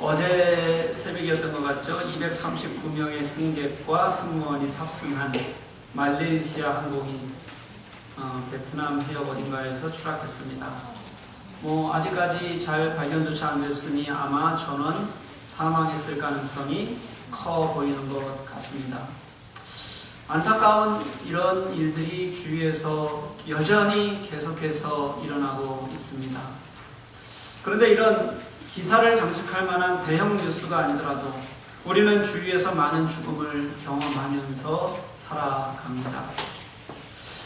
어제 새벽이었던 것 같죠. 239명의 승객과 승무원이 탑승한 말레이시아 항공이 베트남 해역 어딘가에서 추락했습니다. 아직까지 잘 발견조차 안 됐으니 아마 전원 사망했을 가능성이 커 보이는 것 같습니다. 안타까운 이런 일들이 주위에서 여전히 계속해서 일어나고 있습니다. 그런데 이런 기사를 장식할 만한 대형 뉴스가 아니더라도 우리는 주위에서 많은 죽음을 경험하면서 살아갑니다.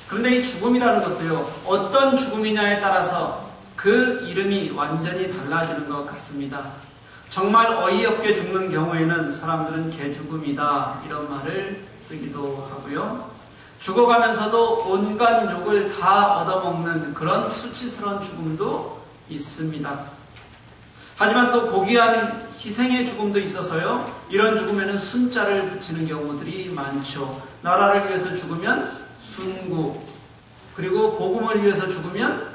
그런데 이 죽음이라는 것도요, 어떤 죽음이냐에 따라서 그 이름이 완전히 달라지는 것 같습니다. 정말 어이없게 죽는 경우에는 사람들은 개죽음이다 이런 말을 쓰기도 하고요. 죽어가면서도 온갖 욕을 다 얻어먹는 그런 수치스러운 죽음도 있습니다. 하지만 또 고귀한 희생의 죽음도 있어서요, 이런 죽음에는 순자를 붙이는 경우들이 많죠. 나라를 위해서 죽으면 순구, 그리고 복음을 위해서 죽으면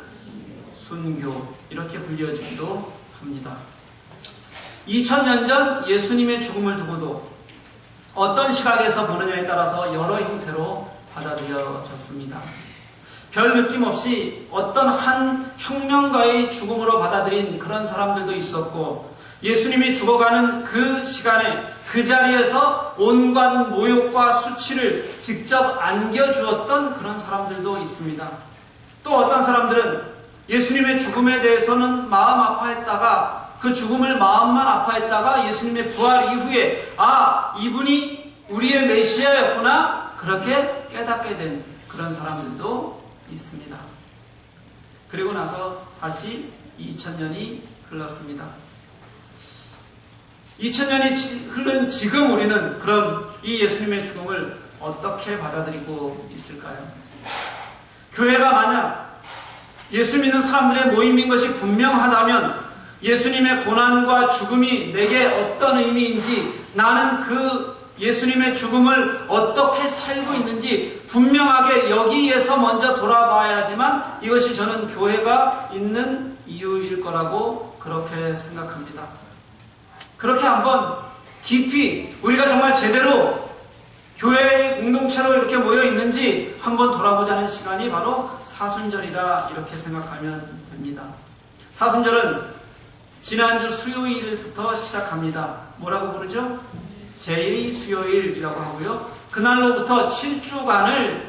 순교, 이렇게 불려지기도 합니다. 2000년 전 예수님의 죽음을 두고도 어떤 시각에서 보느냐에 따라서 여러 형태로 받아들여졌습니다. 별 느낌 없이 어떤 한 혁명가의 죽음으로 받아들인 그런 사람들도 있었고, 예수님이 죽어가는 그 시간에 그 자리에서 온갖 모욕과 수치를 직접 안겨주었던 그런 사람들도 있습니다. 또 어떤 사람들은 예수님의 죽음에 대해서는 마음 아파했다가 그 죽음을 마음만 아파했다가 예수님의 부활 이후에 이분이 우리의 메시아였구나 그렇게 깨닫게 된 그런 사람들도 있습니다. 그리고 나서 다시 2000년이 흘렀습니다. 2000년이 흐른 지금 우리는 그럼 이 예수님의 죽음을 어떻게 받아들이고 있을까요? 교회가 만약 예수 믿는 사람들의 모임인 것이 분명하다면 예수님의 고난과 죽음이 내게 어떤 의미인지, 나는 그 예수님의 죽음을 어떻게 살고 있는지 분명하게 여기에서 먼저 돌아봐야지만 이것이 저는 교회가 있는 이유일 거라고 그렇게 생각합니다. 그렇게 한번 깊이 우리가 정말 제대로 교회의 공동체로 이렇게 모여 있는지 한번 돌아보자는 시간이 바로 사순절이다 이렇게 생각하면 됩니다. 사순절은 지난주 수요일부터 시작합니다. 뭐라고 부르죠? 제2 수요일이라고 하고요. 그날로부터 7주간을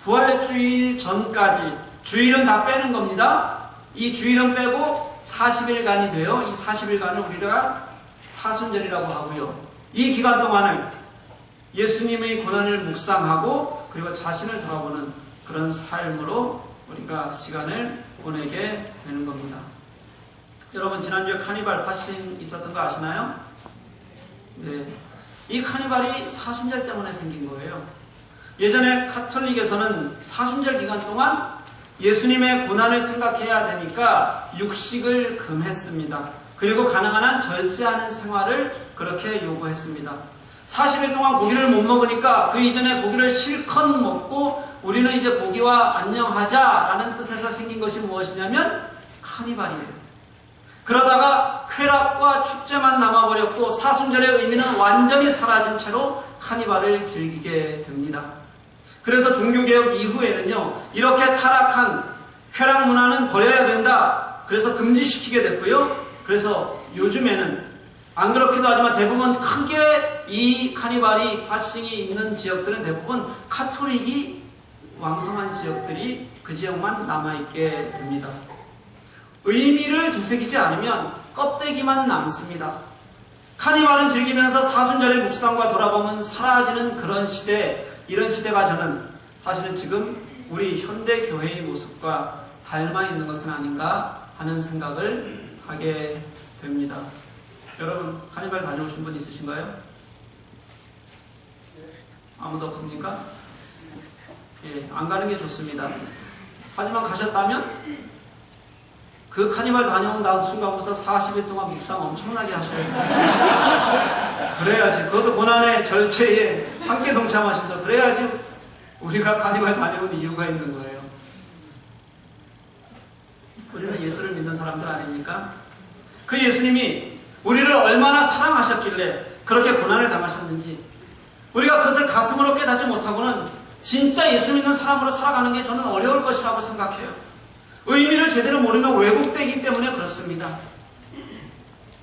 부활주일 전까지, 주일은 다 빼는 겁니다. 이 주일은 빼고 40일간이 돼요. 이 40일간을 우리가 사순절이라고 하고요. 이 기간 동안을 예수님의 고난을 묵상하고 그리고 자신을 돌아보는 그런 삶으로 우리가 시간을 보내게 되는 겁니다. 여러분, 지난주에 카니발 파싱 있었던 거 아시나요? 네. 이 카니발이 사순절 때문에 생긴 거예요. 예전에 카톨릭에서는 사순절 기간 동안 예수님의 고난을 생각해야 되니까 육식을 금했습니다. 그리고 가능한 한 절제하는 생활을 그렇게 요구했습니다. 40일 동안 고기를 못 먹으니까 그 이전에 고기를 실컷 먹고 우리는 이제 고기와 안녕하자라는 뜻에서 생긴 것이 무엇이냐면 카니발이에요. 그러다가 쾌락과 축제만 남아버렸고 사순절의 의미는 완전히 사라진 채로 카니발을 즐기게 됩니다. 그래서 종교개혁 이후에는요, 이렇게 타락한 쾌락 문화는 버려야 된다. 그래서 금지시키게 됐고요. 그래서 요즘에는 안 그렇기도 하지만 대부분 크게 이 카니발이 파싱이 있는 지역들은 대부분 카톨릭이 왕성한 지역들이 그 지역만 남아있게 됩니다. 의미를 되새기지 않으면 껍데기만 남습니다. 카니발을 즐기면서 사순절의 묵상과 돌아보면 사라지는 그런 시대, 이런 시대가 저는 사실은 지금 우리 현대교회의 모습과 닮아 있는 것은 아닌가 하는 생각을 하게 됩니다. 여러분, 카니발 다녀오신 분 있으신가요? 아무도 없습니까? 예, 안 가는 게 좋습니다. 하지만 가셨다면 그 카니발 다녀온 다음 순간부터 40일 동안 묵상 엄청나게 하셔야 돼요. 그래야지, 그것도 고난의 절체에 함께 동참하셔서 그래야지 우리가 카니발 다녀온 이유가 있는 거예요. 우리는 예수를 믿는 사람들 아닙니까? 그 예수님이 우리를 얼마나 사랑하셨길래 그렇게 고난을 당하셨는지 우리가 그것을 가슴으로 깨닫지 못하고는 진짜 예수 믿는 사람으로 살아가는 게 저는 어려울 것이라고 생각해요. 의미를 제대로 모르면 왜곡되기 때문에 그렇습니다.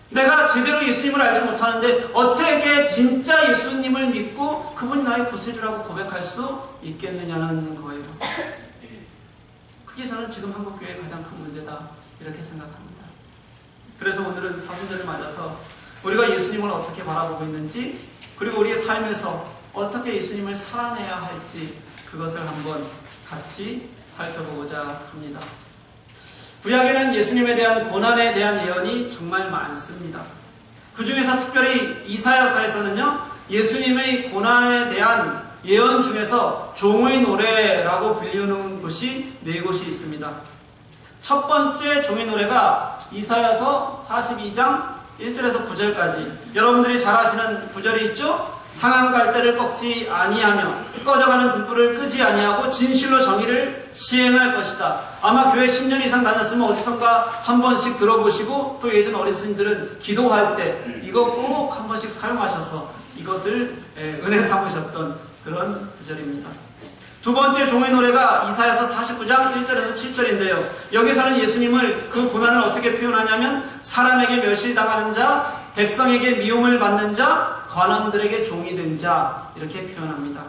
내가 제대로 예수님을 알지 못하는데 어떻게 진짜 예수님을 믿고 그분이 나의 구세주라고 고백할 수 있겠느냐는 거예요. 그게 저는 지금 한국교회의 가장 큰 문제다 이렇게 생각합니다. 그래서 오늘은 사순절을 맞아서 우리가 예수님을 어떻게 바라보고 있는지 그리고 우리의 삶에서 어떻게 예수님을 살아내야 할지 그것을 한번 같이 살펴보고자 합니다. 구약에는 예수님에 대한 고난에 대한 예언이 정말 많습니다. 그 중에서 특별히 이사야서에서는요, 예수님의 고난에 대한 예언 중에서 종의 노래라고 불리는 곳이 4곳이 있습니다. 첫 번째 종의 노래가 이사야서 42장 1절에서 9절까지 여러분들이 잘 아시는 구절이 있죠? 상한 갈대를 꺾지 아니하며 꺼져가는 등불을 끄지 아니하고 진실로 정의를 시행할 것이다. 아마 교회 10년 이상 다녔으면 어디선가 한 번씩 들어보시고 또 예전 어르신들은 기도할 때 이거 꼭 한 번씩 사용하셔서 이것을 은혜 삼으셨던 그런 구절입니다. 두 번째 종의 노래가 이사야서 49장 1절에서 7절인데요. 여기서는 예수님을 그 고난을 어떻게 표현하냐면 사람에게 멸시당하는 자, 백성에게 미움을 받는 자, 관원들에게 종이 된 자 이렇게 표현합니다.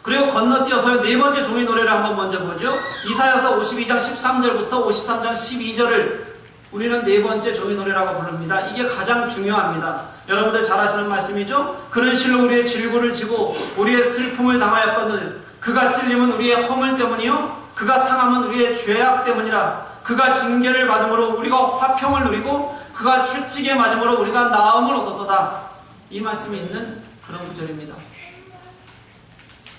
그리고 건너뛰어서 4번째 종의 노래를 한번 먼저 보죠. 이사야서 52장 13절부터 53장 12절을 우리는 4번째 종의 노래라고 부릅니다. 이게 가장 중요합니다. 여러분들 잘 아시는 말씀이죠? 그는 실로 우리의 질고를 지고 우리의 슬픔을 당하였거늘 그가 찔림은 우리의 허물 때문이요 그가 상함은 우리의 죄악 때문이라. 그가 징계를 받음으로 우리가 화평을 누리고 그가 채찍에 맞음으로 우리가 나음을 얻었도다. 이 말씀이 있는 그런 구절입니다.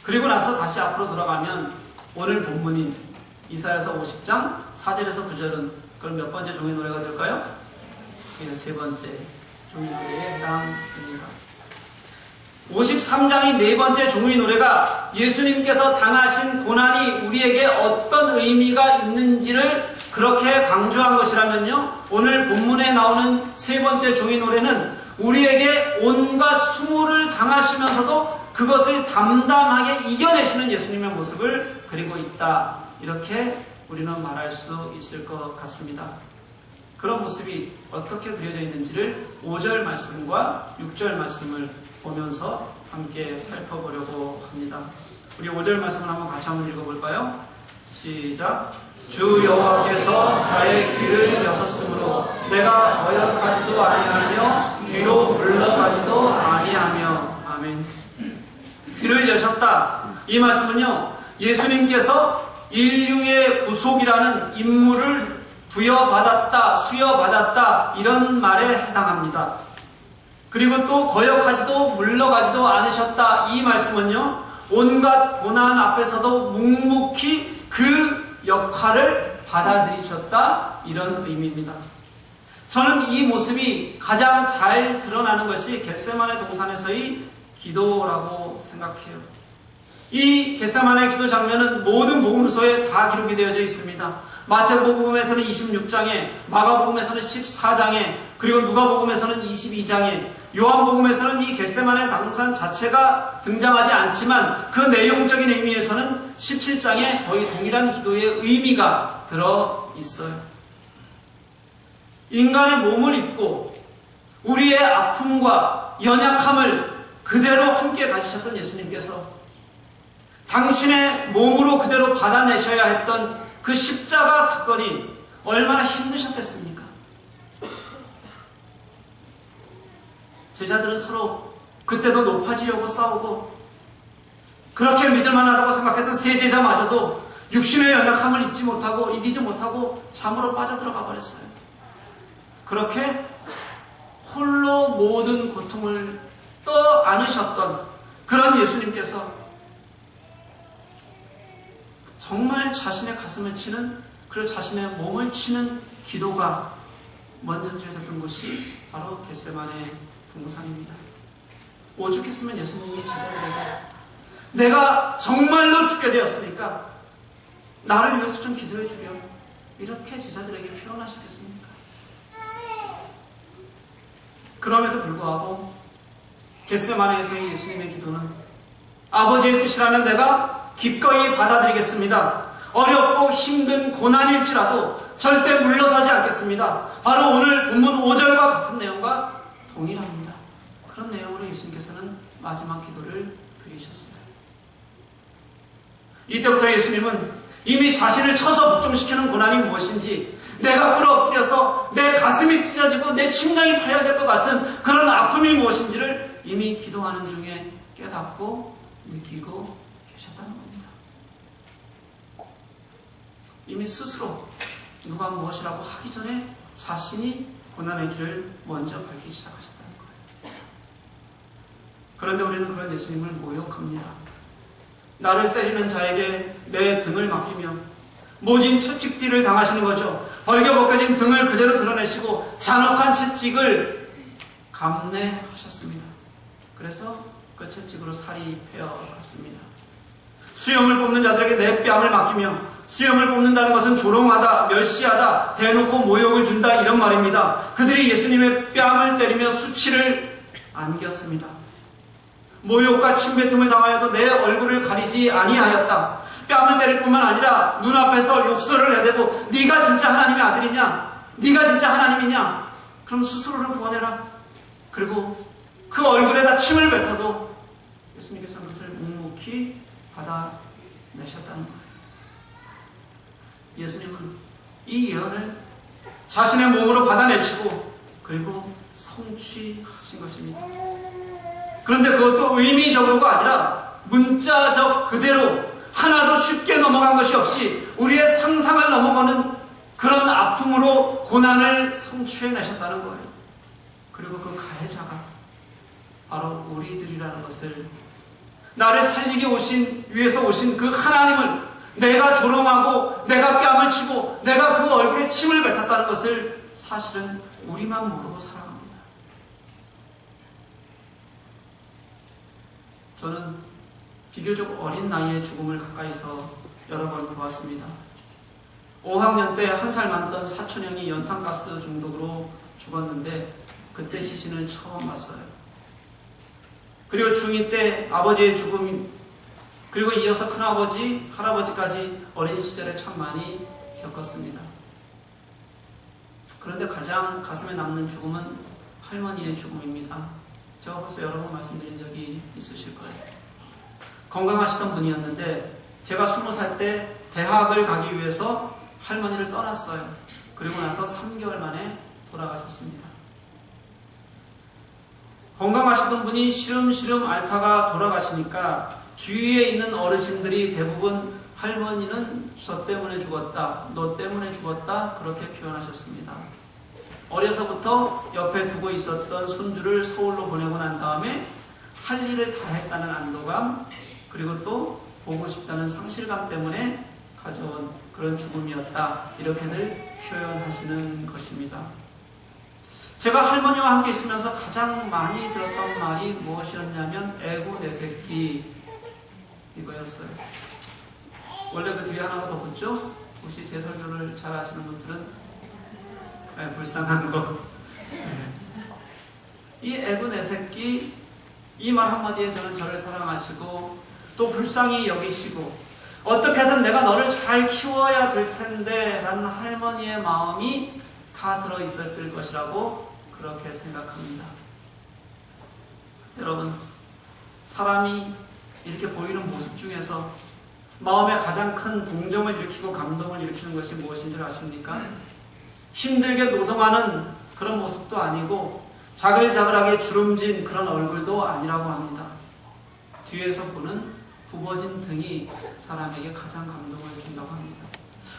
그리고 나서 다시 앞으로 돌아가면 오늘 본문인 이사야서 50장 4절에서 9절은 그럼 몇 번째 종의 노래가 될까요? 그게 3번째 종의 노래에 해당됩니다. 53장이 4번째 종의 노래가 예수님께서 당하신 고난이 우리에게 어떤 의미가 있는지를 그렇게 강조한 것이라면요, 오늘 본문에 나오는 3번째 종의 노래는 우리에게 온갖 수모를 당하시면서도 그것을 담담하게 이겨내시는 예수님의 모습을 그리고 있다. 이렇게 우리는 말할 수 있을 것 같습니다. 그런 모습이 어떻게 그려져 있는지를 5절 말씀과 6절 말씀을 보면서 함께 살펴보려고 합니다. 우리 5절 말씀을 한번 같이 한번 읽어볼까요? 시작. 주 여호와께서 나의 귀를 여셨으므로 내가 거역하지도 아니하며 뒤로 물러가지도 아니하며. 아멘. 귀를 여셨다. 이 말씀은요, 예수님께서 인류의 구속이라는 임무를 부여받았다, 수여받았다 이런 말에 해당합니다. 그리고 또 거역하지도 물러가지도 않으셨다. 이 말씀은요, 온갖 고난 앞에서도 묵묵히 그 역할을 받아들이셨다 이런 의미입니다. 저는 이 모습이 가장 잘 드러나는 것이 겟세마네 동산에서의 기도라고 생각해요. 이 겟세마네 기도 장면은 모든 복음서에 다 기록이 되어져 있습니다. 마태복음에서는 26장에, 마가복음에서는 14장에, 그리고 누가복음에서는 22장에, 요한복음에서는 이 겟세마네 동산 자체가 등장하지 않지만 그 내용적인 의미에서는 17장에 거의 동일한 기도의 의미가 들어 있어요. 인간의 몸을 입고 우리의 아픔과 연약함을 그대로 함께 가지셨던 예수님께서 당신의 몸으로 그대로 받아내셔야 했던 그 십자가 사건이 얼마나 힘드셨겠습니까? 제자들은 서로 그때도 높아지려고 싸우고 그렇게 믿을만하다고 생각했던 세 제자마저도 육신의 연약함을 잊지 못하고 이기지 못하고 잠으로 빠져들어가 버렸어요. 그렇게 홀로 모든 고통을 떠안으셨던 그런 예수님께서 정말 자신의 가슴을 치는, 그리고 자신의 몸을 치는 기도가 먼저 드려졌던 곳이 바로 겟세마네 동산입니다. 오죽했으면 예수님이 제자들에게 내가 정말로 죽게 되었으니까 나를 위해서 좀 기도해 주렴, 이렇게 제자들에게 표현하시겠습니까? 그럼에도 불구하고 겟세마네에서의 예수님의 기도는 아버지의 뜻이라면 내가 기꺼이 받아들이겠습니다. 어렵고 힘든 고난일지라도 절대 물러서지 않겠습니다. 바로 오늘 본문 5절과 같은 내용과 동일합니다. 그런 내용으로 예수님께서는 마지막 기도를 드리셨어요. 이때부터 예수님은 이미 자신을 쳐서 복종시키는 고난이 무엇인지, 내가 끌어엎드려서 내 가슴이 찢어지고 내 심장이 파열될 것 같은 그런 아픔이 무엇인지를 이미 기도하는 중에 깨닫고 느끼고 계셨다는 겁니다. 이미 스스로 누가 무엇이라고 하기 전에 자신이 고난의 길을 먼저 밟기 시작하셨다는 거예요. 그런데 우리는 그런 예수님을 모욕합니다. 나를 때리는 자에게 내 등을 맡기며 모진 채찍질을 당하시는 거죠. 벌겨벗겨진 등을 그대로 드러내시고 잔혹한 채찍을 감내하셨습니다. 그래서 그 채찍으로 살이 베어갔습니다. 수염을 뽑는 자들에게 내 뺨을 맡기며, 수염을 뽑는다는 것은 조롱하다, 멸시하다, 대놓고 모욕을 준다 이런 말입니다. 그들이 예수님의 뺨을 때리며 수치를 안겼습니다. 모욕과 침뱉음을 당하여도 내 얼굴을 가리지 아니하였다. 뺨을 때릴 뿐만 아니라 눈앞에서 욕설을 해대도 네가 진짜 하나님의 아들이냐? 네가 진짜 하나님이냐? 그럼 스스로를 구원해라. 그리고 그 얼굴에다 침을 뱉어도 예수님께서는 그것을 묵묵히 받아내셨다는 거예요. 예수님은 이 예언을 자신의 몸으로 받아내시고 그리고 성취하신 것입니다. 그런데 그것도 의미적으로가 아니라 문자적 그대로 하나도 쉽게 넘어간 것이 없이 우리의 상상을 넘어가는 그런 아픔으로 고난을 성취해내셨다는 거예요. 그리고 그 가해자가 바로 우리들이라는 것을, 나를 살리기 위해서 오신 그 하나님을 내가 조롱하고 내가 뺨을 치고 내가 그 얼굴에 침을 뱉었다는 것을 사실은 우리만 모르고 살아갑니다. 저는 비교적 어린 나이에 죽음을 가까이서 여러 번 보았습니다. 5학년 때 1살 많던 사촌형이 연탄가스 중독으로 죽었는데 그때 시신을 처음 봤어요. 그리고 중2 때 아버지의 죽음, 그리고 이어서 큰아버지, 할아버지까지 어린 시절에 참 많이 겪었습니다. 그런데 가장 가슴에 남는 죽음은 할머니의 죽음입니다. 제가 벌써 여러 번 말씀드린 적이 있으실 거예요. 건강하시던 분이었는데 제가 20살 때 대학을 가기 위해서 할머니를 떠났어요. 그리고 나서 3개월 만에 돌아가셨습니다. 건강하시던 분이 시름시름 앓다가 돌아가시니까 주위에 있는 어르신들이 대부분 할머니는 저 때문에 죽었다, 너 때문에 죽었다 그렇게 표현하셨습니다. 어려서부터 옆에 두고 있었던 손주를 서울로 보내고 난 다음에 할 일을 다 했다는 안도감, 그리고 또 보고 싶다는 상실감 때문에 가져온 그런 죽음이었다, 이렇게들 표현하시는 것입니다. 제가 할머니와 함께 있으면서 가장 많이 들었던 말이 무엇이었냐면 에고 내 새끼 이거였어요. 원래 그 뒤에 하나가 더 붙죠? 혹시 제 설교를 잘 아시는 분들은 불쌍한 거. 이 에고 내 새끼, 이 말 한마디에 저는 저를 사랑하시고 또 불쌍히 여기시고 어떻게든 내가 너를 잘 키워야 될 텐데 라는 할머니의 마음이 다 들어있었을 것이라고 그렇게 생각합니다. 여러분, 사람이 이렇게 보이는 모습 중에서 마음에 가장 큰 동정을 일으키고 감동을 일으키는 것이 무엇인 줄 아십니까? 힘들게 노동하는 그런 모습도 아니고 자글자글하게 주름진 그런 얼굴도 아니라고 합니다. 뒤에서 보는 굽어진 등이 사람에게 가장 감동을 준다고 합니다.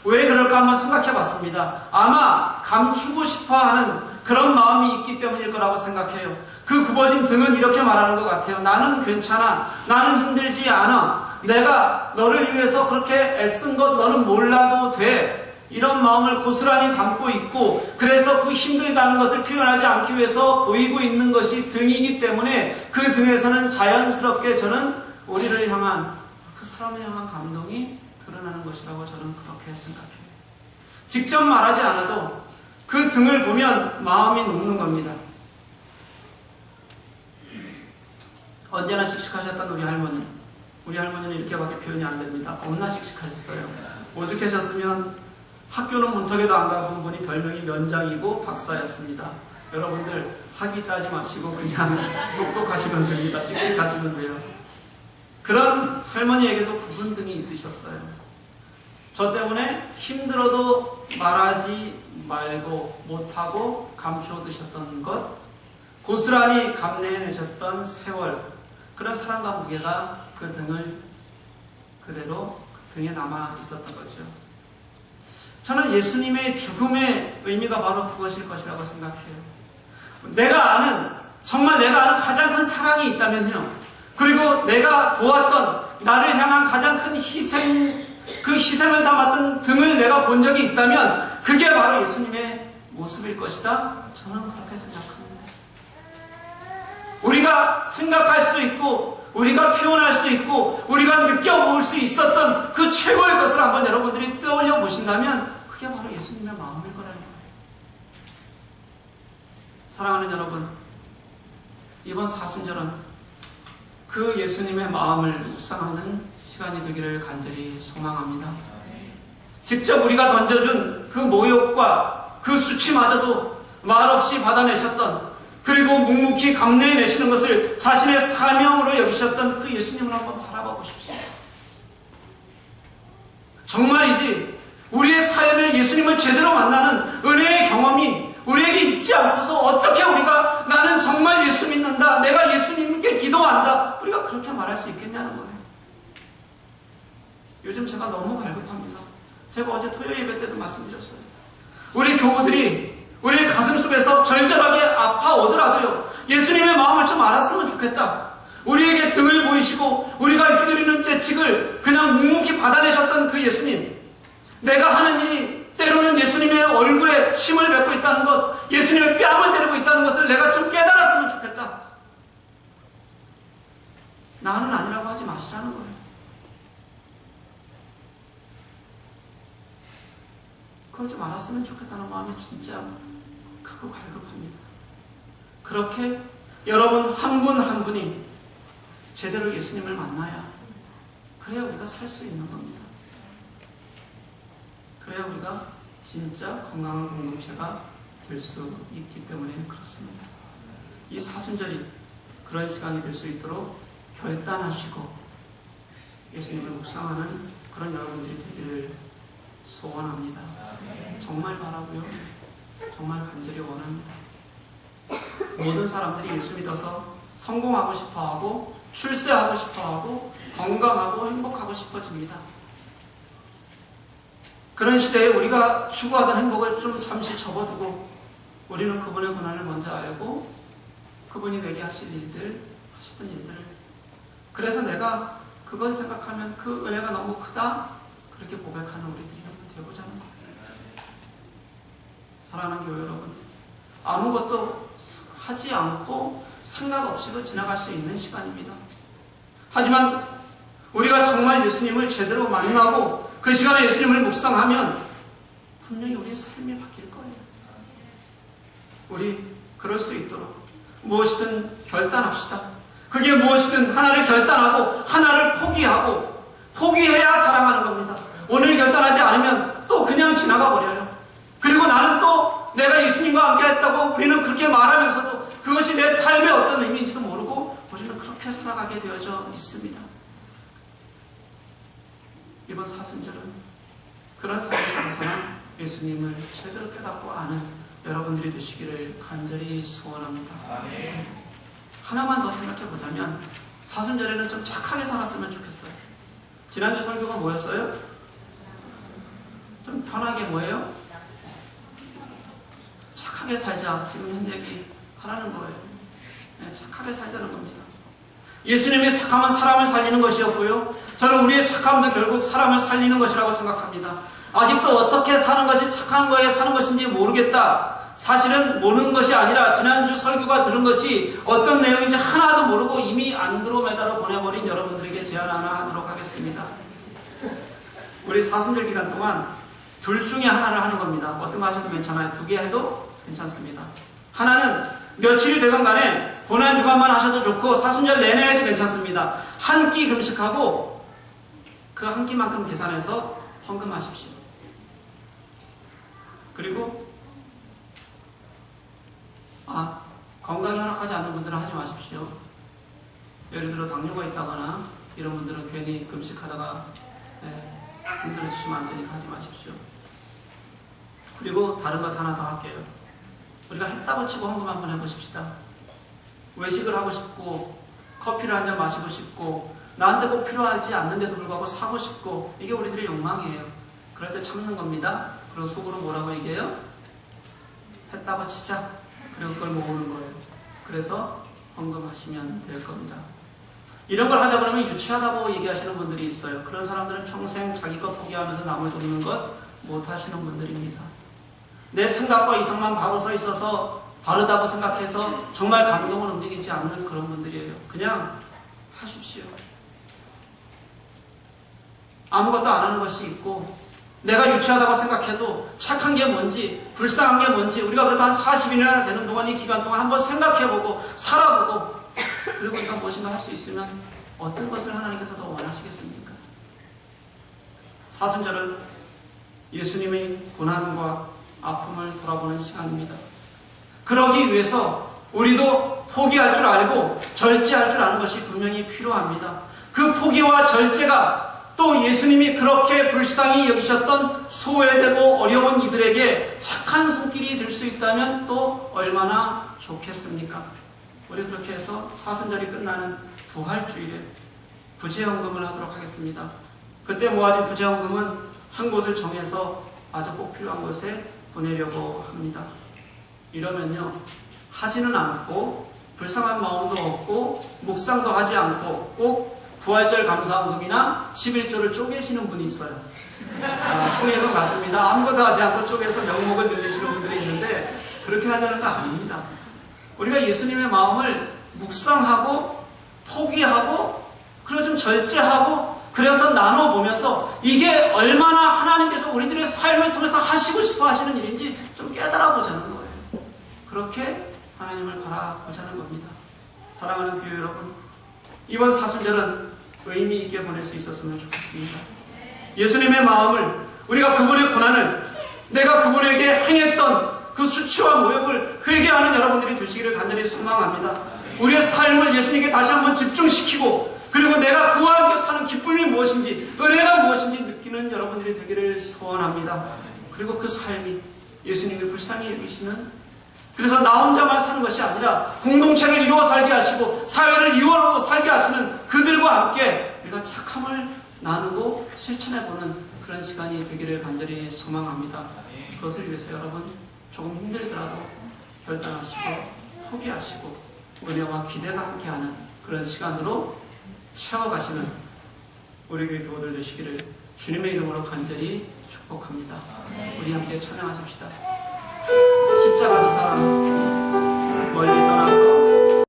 왜 그럴까 한번 생각해 봤습니다. 아마 감추고 싶어 하는 그런 마음이 있기 때문일 거라고 생각해요. 그 굽어진 등은 이렇게 말하는 것 같아요. 나는 괜찮아. 나는 힘들지 않아. 내가 너를 위해서 그렇게 애쓴 것 너는 몰라도 돼. 이런 마음을 고스란히 담고 있고, 그래서 그 힘들다는 것을 표현하지 않기 위해서 보이고 있는 것이 등이기 때문에 그 등에서는 자연스럽게 저는 우리를 향한, 그 사람을 향한 감동이 드러나는 것이라고 저는 그렇게 생각해요. 직접 말하지 않아도 그 등을 보면 마음이 녹는 겁니다. 언제나 씩씩하셨던 우리 할머니. 우리 할머니는 이렇게밖에 표현이 안 됩니다. 겁나 씩씩하셨어요. 오죽하셨으면 학교는 문턱에도 안 가본 분이 별명이 면장이고 박사였습니다. 여러분들 학위 따지 마시고 그냥 똑똑하시면 됩니다. 씩씩하시면 돼요. 그런 할머니에게도 구분등이 있으셨어요. 저 때문에 힘들어도 말하지 말고 못하고 감추어 두셨던 것, 고스란히 감내해내셨던 세월, 그런 사랑과 무게가 그 등을 그대로 그 등에 남아 있었던 거죠. 저는 예수님의 죽음의 의미가 바로 그것일 것이라고 생각해요. 정말 내가 아는 가장 큰 사랑이 있다면요. 그리고 내가 보았던 나를 향한 가장 큰 희생, 그 희생을 담았던 등을 내가 본 적이 있다면 그게 바로 예수님의 모습일 것이다. 저는 그렇게 생각합니다. 우리가 생각할 수 있고 우리가 표현할 수 있고 우리가 느껴볼 수 있었던 그 최고의 것을 한번 여러분들이 떠올려 보신다면 그게 바로 예수님의 마음일 거라는 거예요. 사랑하는 여러분, 이번 사순절은 그 예수님의 마음을 묵상하는 시간이 되기를 간절히 소망합니다. 직접 우리가 던져준 그 모욕과 그 수치마저도 말없이 받아내셨던, 그리고 묵묵히 감내해내시는 것을 자신의 사명으로 여기셨던 그 예수님을 한번 바라봐 보십시오. 정말이지 우리의 삶에 예수님을 제대로 만나는 은혜의 경험이 우리에게 있지 않고서 어떻게 우리가 나는 정말 예수 믿는다, 내가 예수님께 기도한다, 우리가 그렇게 말할 수 있겠냐는 거예요. 요즘 제가 너무 갈급합니다. 제가 어제 토요일 예배 때도 말씀드렸어요. 우리 교우들이 우리의 가슴 속에서 절절하게 아파오더라도요, 예수님의 마음을 좀 알았으면 좋겠다. 우리에게 등을 보이시고 우리가 휘두르는 채찍을 그냥 묵묵히 받아내셨던 그 예수님, 내가 하는 일이 때로는 예수님의 얼굴에 침을 뱉고 있다는 것, 예수님의 뺨을 때리고 있다는 것을 내가 좀 깨달았으면 좋겠다. 나는 아니라고 하지 마시라는 거예요. 그걸 좀 알았으면 좋겠다는 마음이 진짜 크고 갈급합니다. 그렇게 여러분 한 분 한 분이 제대로 예수님을 만나야, 그래야 우리가 살 수 있는 겁니다. 그래야 우리가 진짜 건강한 공동체가 될 수 있기 때문에 그렇습니다. 이 사순절이 그런 시간이 될 수 있도록 결단하시고 예수님을 묵상하는 그런 여러분들이 되기를 소원합니다. 정말 바라고요. 정말 간절히 원합니다. 모든 사람들이 예수 믿어서 성공하고 싶어하고 출세하고 싶어하고 건강하고 행복하고 싶어집니다. 그런 시대에 우리가 추구하던 행복을 좀 잠시 접어두고 우리는 그분의 고난을 먼저 알고 그분이 내게 하실 일들, 하셨던 일들을, 그래서 내가 그걸 생각하면 그 은혜가 너무 크다, 그렇게 고백하는 우리들이 한번 되보자는 거예요. 사랑하는 교회 여러분, 아무것도 하지 않고 생각 없이도 지나갈 수 있는 시간입니다. 하지만 우리가 정말 예수님을 제대로 만나고 그 시간에 예수님을 묵상하면 분명히 우리의 삶이 바뀔 거예요. 우리 그럴 수 있도록 무엇이든 결단합시다. 그게 무엇이든 하나를 결단하고 하나를 포기하고, 포기해야 사랑하는 겁니다. 오늘 결단하지 않으면 또 그냥 지나가 버려요. 그리고 나는 또 내가 예수님과 함께 했다고 우리는 그렇게 말하면서도 그것이 내 삶의 어떤 의미인지도 모르고 우리는 그렇게 살아가게 되어져 있습니다. 이번 사순절은 그런 삶 속에서는 예수님을 제대로 깨닫고 아는 여러분들이 되시기를 간절히 소원합니다. 하나만 더 생각해 보자면 사순절에는 좀 착하게 살았으면 좋겠어요. 지난주 설교가 뭐였어요? 좀 편하게 뭐예요? 착하게 살자. 지금 현재기 하라는 거예요. 네, 착하게 살자는 겁니다. 예수님의 착함은 사람을 살리는 것이었고요. 저는 우리의 착함도 결국 사람을 살리는 것이라고 생각합니다. 아직도 어떻게 사는 것이 착한 거에 사는 것인지 모르겠다. 사실은 모르는 것이 아니라 지난주 설교가 들은 것이 어떤 내용인지 하나도 모르고 이미 안드로메다로 보내버린 여러분들에게 제안 하나 하도록 하겠습니다. 우리 사순절 기간 동안 둘 중에 하나를 하는 겁니다. 어떤 거 하셔도 괜찮아요. 두 개 해도 괜찮습니다. 하나는 며칠이 되건 간에 고난주간만 하셔도 좋고 사순절 내내 해도 괜찮습니다. 한 끼 금식하고 그 한 끼만큼 계산해서 헌금하십시오. 그리고 건강이 허락하지 않는 분들은 하지 마십시오. 예를 들어 당뇨가 있다거나 이런 분들은 괜히 금식하다가 힘들어 주시면 안 되니까 하지 마십시오. 그리고 다른 것 하나 더 할게요. 우리가 했다고 치고 헌금 한번 해보십시다. 외식을 하고 싶고 커피를 한 잔 마시고 싶고 나한테 꼭 필요하지 않는데도 불구하고 사고 싶고 이게 우리들의 욕망이에요. 그럴 때 참는 겁니다. 그리고 속으로 뭐라고 얘기해요? 했다고 치자. 그리고 그걸 모으는 거예요. 그래서 헌금하시면 될 겁니다. 이런 걸 하자 그러면 유치하다고 얘기하시는 분들이 있어요. 그런 사람들은 평생 자기 것 포기하면서 남을 돕는 것 못하시는 분들입니다. 내 생각과 이성만 바로 서 있어서 바르다고 생각해서 정말 감동을 움직이지 않는 그런 분들이에요. 그냥 하십시오. 아무것도 안 하는 것이 있고 내가 유치하다고 생각해도 착한 게 뭔지 불쌍한 게 뭔지 우리가 그래도 한 40일이나 되는 동안 이 기간 동안 한번 생각해보고 살아보고 그리고 우리가 무엇인가 할 수 있으면 어떤 것을 하나님께서 더 원하시겠습니까? 사순절은 예수님의 고난과 아픔을 돌아보는 시간입니다. 그러기 위해서 우리도 포기할 줄 알고 절제할 줄 아는 것이 분명히 필요합니다. 그 포기와 절제가 또 예수님이 그렇게 불쌍히 여기셨던 소외되고 어려운 이들에게 착한 손길이 될 수 있다면 또 얼마나 좋겠습니까? 우리 그렇게 해서 사순절이 끝나는 부활주일에 부재헌금을 하도록 하겠습니다. 그때 모아진 부재헌금은 한 곳을 정해서 아주 꼭 필요한 곳에 보내려고 합니다. 이러면요, 하지는 않고 불쌍한 마음도 없고 묵상도 하지 않고 꼭 부활절 감사헌금이나 11조를 쪼개시는 분이 있어요. 총회는 같습니다. 아무것도 하지 않고 쪼개서 명목을 늘리시는 분들이 있는데 그렇게 하자는 거 아닙니다. 우리가 예수님의 마음을 묵상하고 포기하고 그리고 좀 절제하고 그래서 나눠보면서 이게 얼마나 하나님께서 우리들의 삶을 통해서 하시고 싶어 하시는 일인지 좀 깨달아보자는 거예요. 그렇게 하나님을 바라보자는 겁니다. 사랑하는 교회 여러분, 이번 사순절은 의미 있게 보낼 수 있었으면 좋겠습니다. 예수님의 마음을, 우리가 그분의 고난을, 내가 그분에게 행했던 그 수치와 모욕을 회개하는 여러분들이 되시기를 간절히 소망합니다. 우리의 삶을 예수님께 다시 한번 집중시키고 그리고 내가 그와 함께 사는 기쁨이 무엇인지 은혜가 무엇인지 느끼는 여러분들이 되기를 소원합니다. 그리고 그 삶이 예수님이 불쌍히 여기시는 그래서 나 혼자만 사는 것이 아니라 공동체를 이루어 살게 하시고 사회를 이루어 살게 하시는 그들과 함께 우리가 착함을 나누고 실천해보는 그런 시간이 되기를 간절히 소망합니다. 그것을 위해서 여러분 조금 힘들더라도 결단하시고 포기하시고 은혜와 기대가 함께하는 그런 시간으로 채워가시는 우리 교회 교우들 되시기를 주님의 이름으로 간절히 축복합니다. 우리 함께 찬양하십시다. 십자가 그 사랑 멀리 떠나서